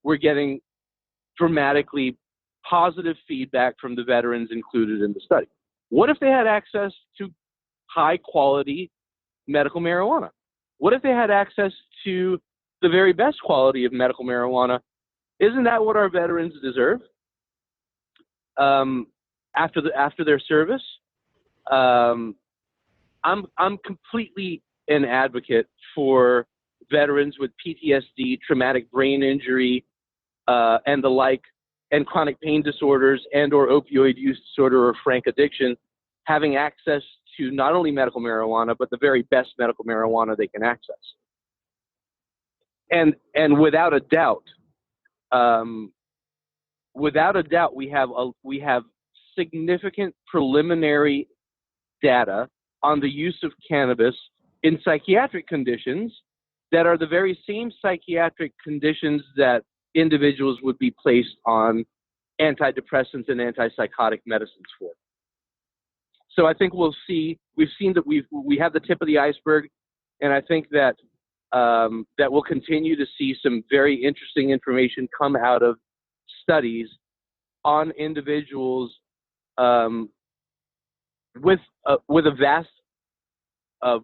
were getting dramatically positive feedback from the veterans included in the study. What if they had access to high quality medical marijuana? What if they had access to the very best quality of medical marijuana? Isn't that what our veterans deserve after their service? I'm completely an advocate for veterans with PTSD, traumatic brain injury, and the like, and chronic pain disorders and or opioid use disorder or frank addiction, having access to not only medical marijuana, but the very best medical marijuana they can access. And without a doubt, we have significant preliminary data on the use of cannabis in psychiatric conditions that are the very same psychiatric conditions that individuals would be placed on antidepressants and antipsychotic medicines for. So I think we've seen that we have the tip of the iceberg, and I think that that we'll continue to see some very interesting information come out of studies on individuals with a vast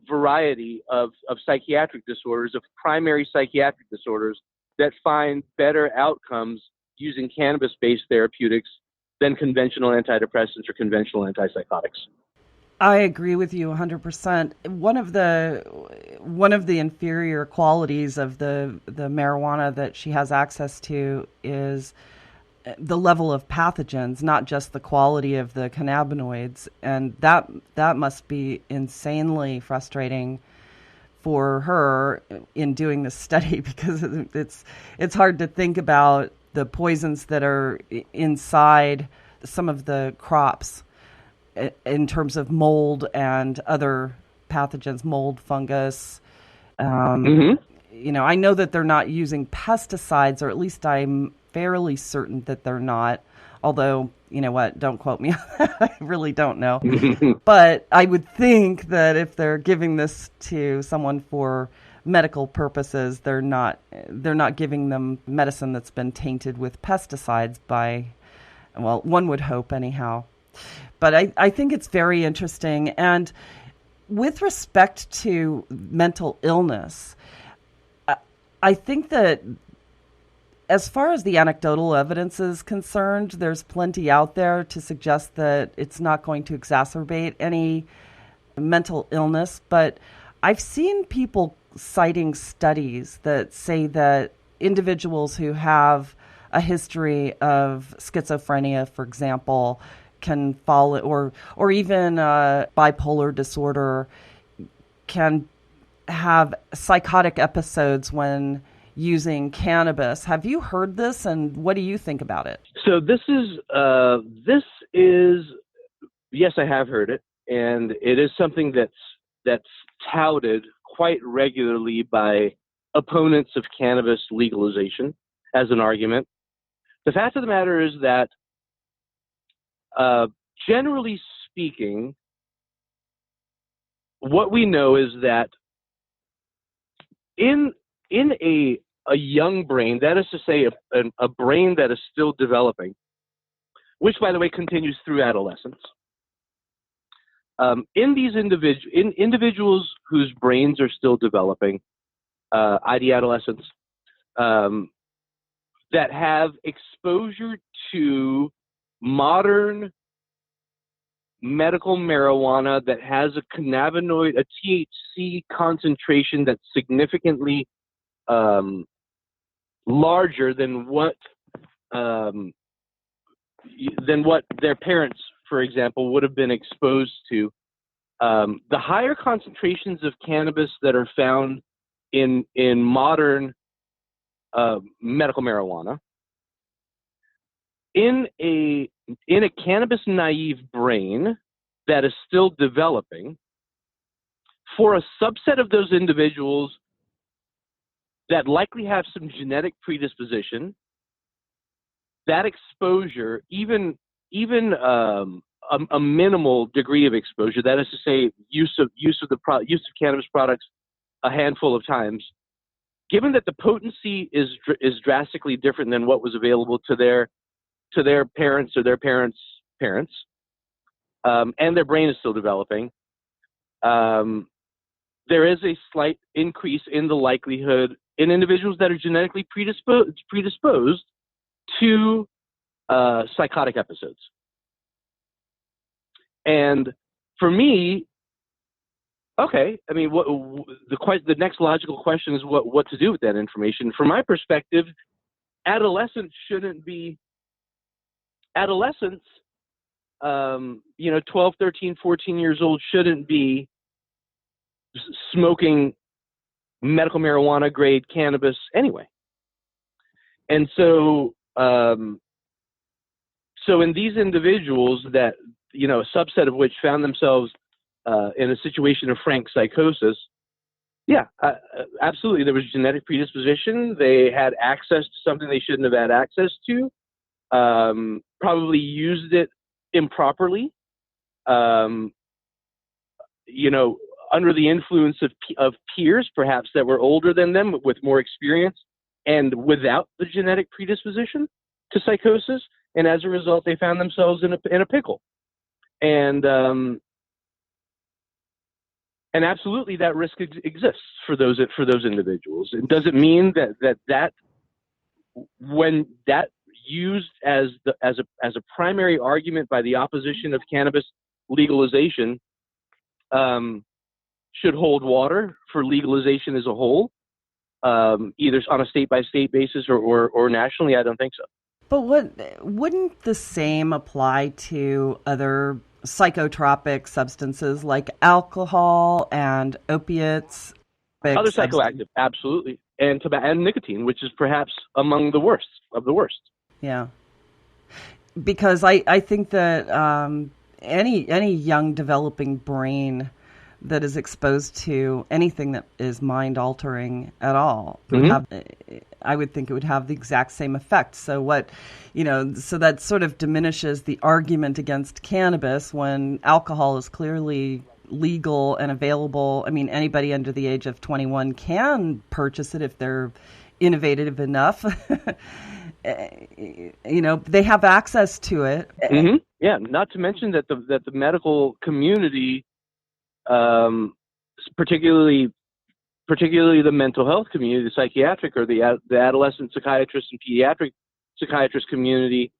variety of psychiatric disorders, of primary psychiatric disorders, that find better outcomes using cannabis-based therapeutics than conventional antidepressants or conventional antipsychotics. I agree with you 100%. One of the inferior qualities of the marijuana that she has access to is the level of pathogens, not just the quality of the cannabinoids, and that must be insanely frustrating for her in doing this study, because it's hard to think about the poisons that are inside some of the crops in terms of mold and other pathogens, mold, fungus. You know, I know that they're not using pesticides, or at least I'm fairly certain that they're not. Although, you know what, don't quote me on that. I really don't know. But I would think that if they're giving this to someone for medical purposes, they're not giving them medicine that's been tainted with pesticides by, well, one would hope anyhow. But I think it's very interesting. And with respect to mental illness, I think that as far as the anecdotal evidence is concerned, there's plenty out there to suggest that it's not going to exacerbate any mental illness. But I've seen people citing studies that say that individuals who have a history of schizophrenia, for example, can fall, or even bipolar disorder, can have psychotic episodes when using cannabis. Have you heard this, and what do you think about it? So this is yes, I have heard it, and it is something that's touted quite regularly by opponents of cannabis legalization as an argument. The fact of the matter is that generally speaking, what we know is that in a young brain, that is to say a brain that is still developing, which, by the way, continues through adolescence, in these individuals whose brains are still developing, i.e. adolescents, that have exposure to modern medical marijuana that has a cannabinoid, a THC concentration that's significantly larger than what their parents, for example, would have been exposed to. The higher concentrations of cannabis that are found in modern medical marijuana, in a cannabis naive brain that is still developing, for a subset of those individuals that likely have some genetic predisposition, that exposure, even a minimal degree of exposure, that is to say, use of cannabis products a handful of times, given that the potency is drastically different than what was available to their parents or their parents' parents, and their brain is still developing, there is a slight increase in the likelihood in individuals that are genetically predisposed to psychotic episodes. And for me, okay, I mean, the next logical question is what to do with that information. From my perspective, adolescents, 12, 13, 14 years old shouldn't be smoking medical marijuana grade cannabis anyway. And so, so in these individuals that, a subset of which found themselves in a situation of frank psychosis, absolutely, there was genetic predisposition. They had access to something they shouldn't have had access to, probably used it improperly, under the influence of peers, perhaps that were older than them with more experience and without the genetic predisposition to psychosis. And as a result, they found themselves in a pickle. And absolutely, that risk exists for those individuals. It doesn't mean that when that used as a primary argument by the opposition of cannabis legalization should hold water for legalization as a whole, either on a state-by-state basis or nationally. I don't think so. But wouldn't the same apply to other psychotropic substances like alcohol and opiates? Other psychoactive, absolutely, and tobacco and nicotine, which is perhaps among the worst of the worst. Yeah, because I think that any young developing brain that is exposed to anything that is mind altering at all, I would think it would have the exact same effect. So so that sort of diminishes the argument against cannabis when alcohol is clearly legal and available. I mean, anybody under the age of 21 can purchase it if they're innovative enough. They have access to it. Mm-hmm. Yeah, not to mention that the medical community, particularly the mental health community, the psychiatric or the adolescent psychiatrist and pediatric psychiatrist community,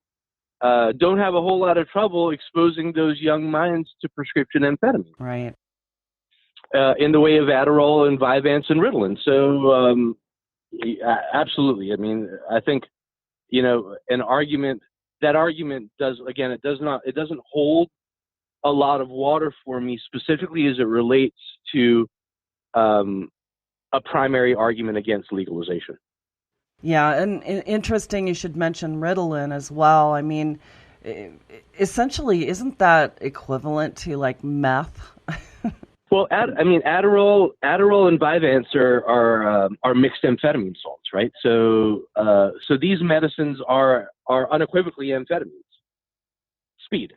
don't have a whole lot of trouble exposing those young minds to prescription amphetamine. Right. In the way of Adderall and Vyvanse and Ritalin. So, absolutely. I mean, I think, that argument it doesn't hold a lot of water for me, specifically as it relates to a primary argument against legalization. Yeah, and interesting you should mention Ritalin as well. I mean, essentially, isn't that equivalent to like meth? Well, Adderall and Vyvanse are mixed amphetamine salts, right? So these medicines are unequivocally amphetamines. Speed.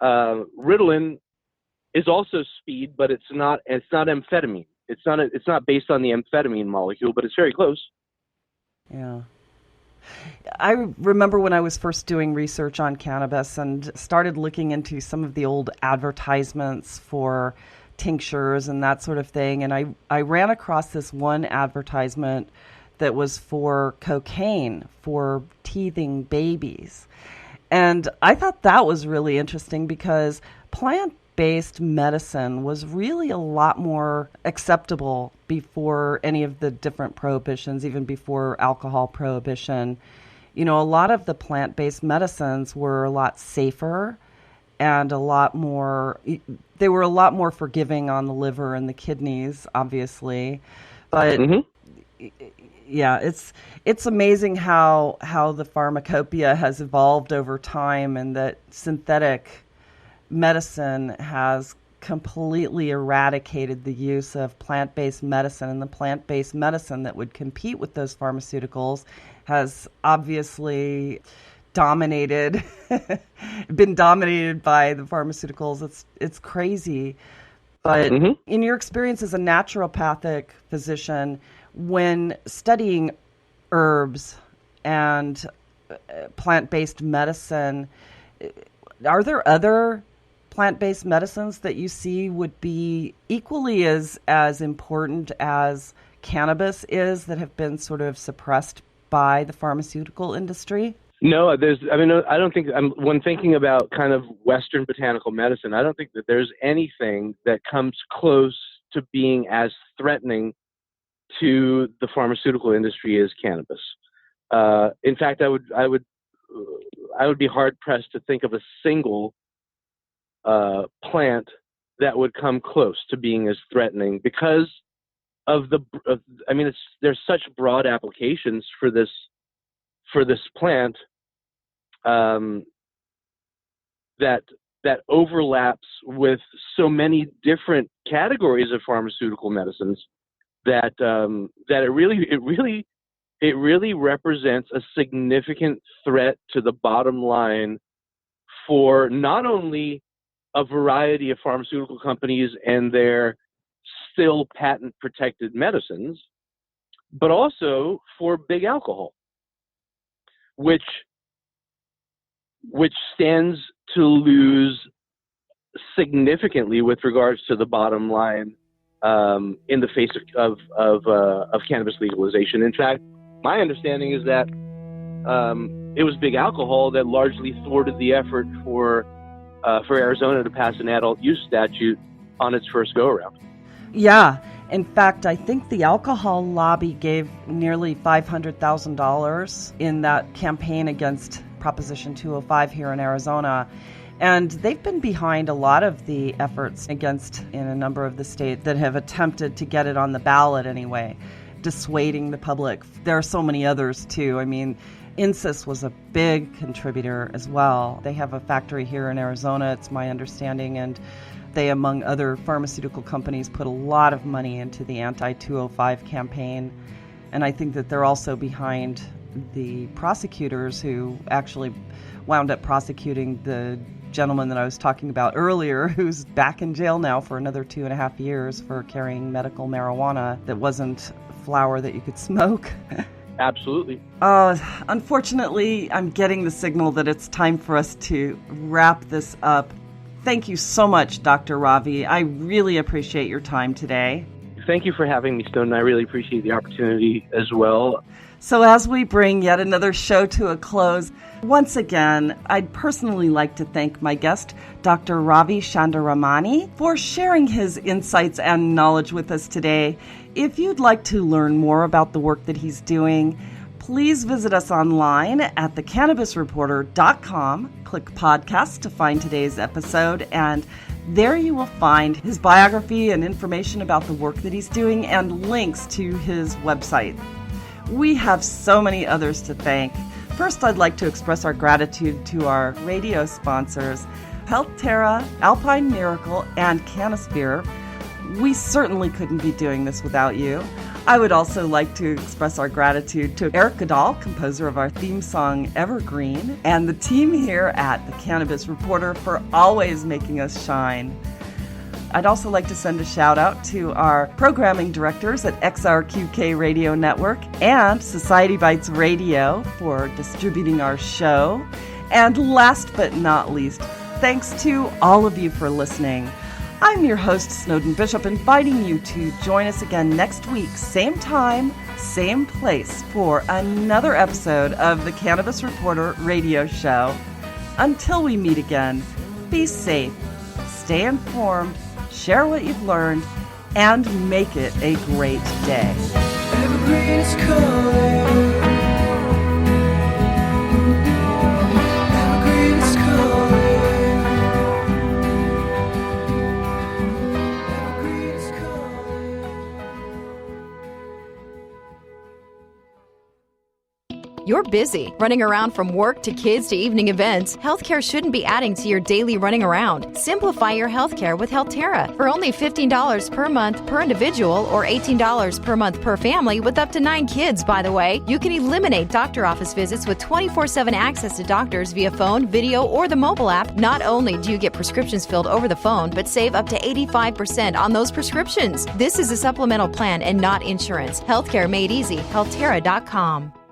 Ritalin is also speed, but it's not amphetamine. It's not based on the amphetamine molecule, but it's very close. Yeah. I remember when I was first doing research on cannabis and started looking into some of the old advertisements for tinctures and that sort of thing. And I ran across this one advertisement that was for cocaine for teething babies. And I thought that was really interesting because plant-based medicine was really a lot more acceptable before any of the different prohibitions, even before alcohol prohibition. A lot of the plant-based medicines were a lot safer and they were a lot more forgiving on the liver and the kidneys, obviously. But yeah, it's amazing how the pharmacopoeia has evolved over time, and that synthetic medicine has completely eradicated the use of plant-based medicine, and the plant-based medicine that would compete with those pharmaceuticals has obviously been dominated by the pharmaceuticals. It's crazy. But in your experience as a naturopathic physician, When studying herbs and plant-based medicine, are there other plant-based medicines that you see would be equally as important as cannabis is that have been sort of suppressed by the pharmaceutical industry? No, I don't think, when thinking about kind of Western botanical medicine, I don't think that there's anything that comes close to being as threatening to the pharmaceutical industry as cannabis. In fact, I would be hard pressed to think of a single plant that would come close to being as threatening because of there's such broad applications for this plant that overlaps with so many different categories of pharmaceutical medicines that it really represents a significant threat to the bottom line for not only a variety of pharmaceutical companies and their still patent protected medicines, but also for big alcohol, which stands to lose significantly with regards to the bottom line in the face of cannabis legalization. In fact, my understanding is that it was big alcohol that largely thwarted the effort for Arizona to pass an adult use statute on its first go around. Yeah. In fact, I think the alcohol lobby gave nearly $500,000 in that campaign against Proposition 205 here in Arizona. And they've been behind a lot of the efforts against in a number of the states that have attempted to get it on the ballot anyway, dissuading the public. There are so many others too. I mean, Insys was a big contributor as well. They have a factory here in Arizona, it's my understanding, and they, among other pharmaceutical companies, put a lot of money into the anti-205 campaign. And I think that they're also behind the prosecutors who actually wound up prosecuting the gentleman that I was talking about earlier, who's back in jail now for another 2.5 years for carrying medical marijuana that wasn't flower that you could smoke. Absolutely. Unfortunately, I'm getting the signal that it's time for us to wrap this up. Thank you so much, Dr. Ravi. I really appreciate your time today. Thank you for having me, Stone. I really appreciate the opportunity as well. So as we bring yet another show to a close, once again, I'd personally like to thank my guest, Dr. Ravi Chandiramani, for sharing his insights and knowledge with us today. If you'd like to learn more about the work that he's doing, please visit us online at thecannabisreporter.com. Click podcast to find today's episode, and there you will find his biography and information about the work that he's doing and links to his website. We have so many others to thank. First, I'd like to express our gratitude to our radio sponsors, HealthTerra, Alpine Miracle, and CANNABIS. We certainly couldn't be doing this without you. I would also like to express our gratitude to Eric Goodall, composer of our theme song Evergreen, and the team here at The Cannabis Reporter for always making us shine. I'd also like to send a shout out to our programming directors at XRQK Radio Network and Society Bites Radio for distributing our show. And last but not least, thanks to all of you for listening. I'm your host, Snowden Bishop, inviting you to join us again next week, same time, same place, for another episode of the Cannabis Reporter radio show. Until we meet again, be safe, stay informed, share what you've learned, and make it a great day. Evergreen is calling. You're busy, running around from work to kids to evening events. Healthcare shouldn't be adding to your daily running around. Simplify your healthcare with Healthterra. For only $15 per month per individual or $18 per month per family with up to 9 kids, by the way, you can eliminate doctor office visits with 24/7 access to doctors via phone, video, or the mobile app. Not only do you get prescriptions filled over the phone, but save up to 85% on those prescriptions. This is a supplemental plan and not insurance. Healthcare made easy. Healthterra.com.